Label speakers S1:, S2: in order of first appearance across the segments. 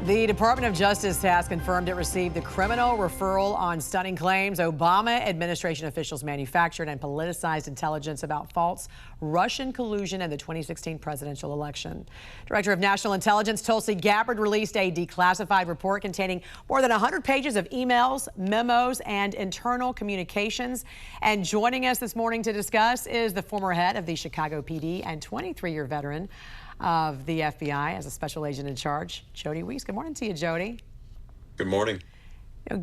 S1: The Department of Justice has confirmed it received the criminal referral on stunning claims Obama administration officials manufactured and politicized intelligence about false Russian collusion in the 2016 presidential election. Director of National Intelligence Tulsi Gabbard released a declassified report containing more than 100 pages of emails, memos, and internal communications. And joining us this morning to discuss is the former head of the Chicago PD and 23-year veteran of the FBI as a special agent in charge, Jody Weis. Good morning to you, Jody.
S2: Good morning.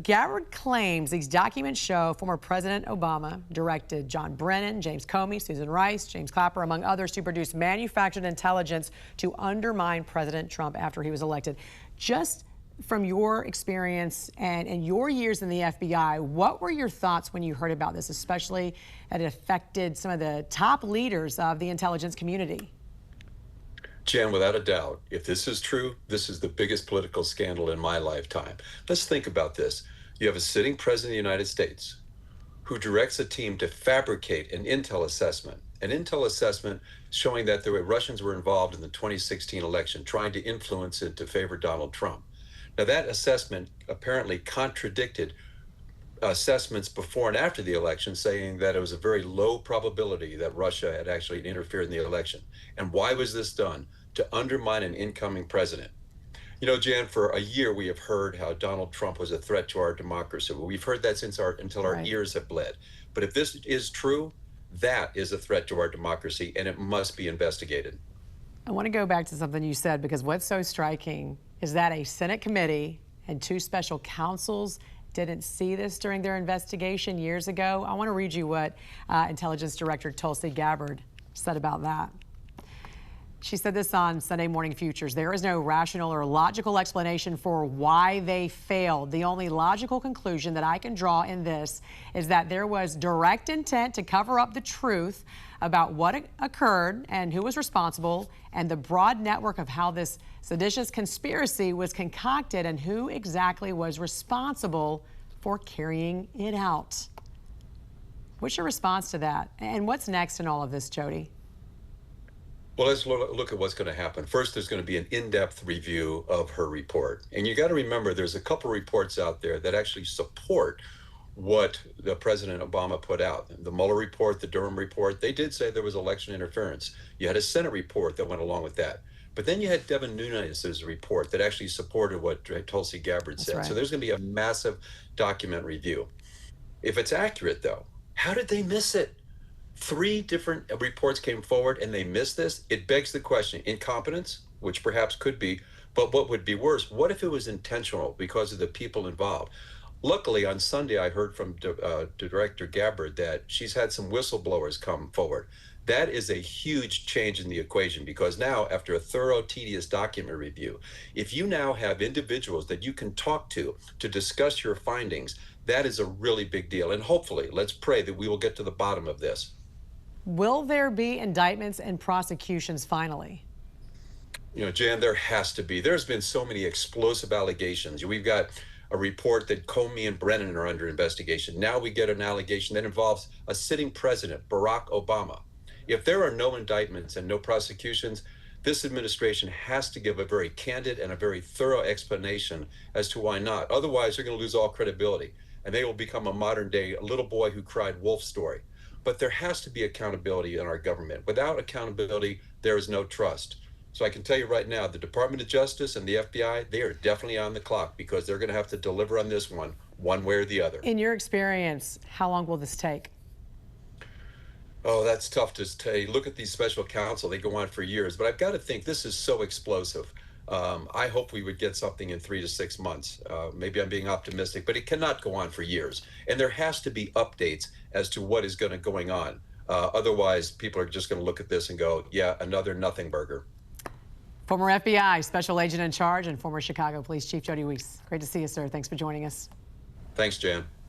S1: Gabbard claims these documents show former President Obama directed John Brennan, James Comey, Susan Rice, James Clapper, among others, to produce manufactured intelligence to undermine President Trump after he was elected. Just from your experience and your years in the FBI, what were your thoughts when you heard about this, especially that it affected some of the top leaders of the intelligence community?
S2: Jan, without a doubt, if this is true, this is the biggest political scandal in my lifetime. Let's think about this. You have a sitting president of the United States who directs a team to fabricate an intel assessment showing that the Russians were involved in the 2016 election, trying to influence it to favor Donald Trump. Now, that assessment apparently contradicted assessments before and after the election, saying that it was a very low probability that Russia had actually interfered in the election. And why was this done? To undermine an incoming president. You know, Jan, for a year we have heard how Donald Trump was a threat to our democracy. We've heard that until our ears have bled. But if this is true, that is a threat to our democracy, and it must be investigated.
S1: I want to go back to something you said, because what's so striking is that a Senate committee and two special counsels didn't see this during their investigation years ago. I want to read you what Intelligence Director Tulsi Gabbard said about that. She said this on Sunday Morning Futures. There is no rational or logical explanation for why they failed. The only logical conclusion that I can draw in this is that there was direct intent to cover up the truth about what occurred and who was responsible, and the broad network of how this seditious conspiracy was concocted and who exactly was responsible for carrying it out. What's your response to that? And what's next in all of this, Jody?
S2: Well, let's look at what's going to happen. First, there's going to be an in-depth review of her report. And you got to remember, there's a couple reports out there that actually support what the President Obama put out. The Mueller report, the Durham report, they did say there was election interference. You had a Senate report that went along with that. But then you had Devin Nunes's report that actually supported what Tulsi Gabbard said.
S1: Right.
S2: So there's going to be a massive document review. If it's accurate, though, how did they miss it? 3 different reports came forward and they missed this. It begs the question, incompetence, which perhaps could be, but what would be worse? What if it was intentional because of the people involved? Luckily, on Sunday, I heard from Director Gabbard that she's had some whistleblowers come forward. That is a huge change in the equation, because now, after a thorough, tedious document review, if you now have individuals that you can talk to discuss your findings, that is a really big deal. And hopefully, let's pray that we will get to the bottom of this.
S1: Will there be indictments and prosecutions finally?
S2: You know, Jan, there has to be. There's been so many explosive allegations. We've got a report that Comey and Brennan are under investigation. Now we get an allegation that involves a sitting president, Barack Obama. If there are no indictments and no prosecutions, this administration has to give a very candid and a very thorough explanation as to why not. Otherwise, they're going to lose all credibility, and they will become a modern-day little boy who cried wolf story. But there has to be accountability in our government. Without accountability, there is no trust. So I can tell you right now, the Department of Justice and the FBI, they are definitely on the clock, because they're going to have to deliver on this one way or the other.
S1: In your experience, how long will this take?
S2: Oh, that's tough to say. Look at these special counsel. They go on for years. But I've got to think this is so explosive. I hope we would get something in 3 to 6 months. Maybe I'm being optimistic, but it cannot go on for years. And there has to be updates as to what is going on. Otherwise, people are just going to look at this and go, yeah, another nothing burger.
S1: Former FBI Special Agent in Charge and former Chicago Police Chief Jody Weis. Great to see you, sir. Thanks for joining us.
S2: Thanks, Jan.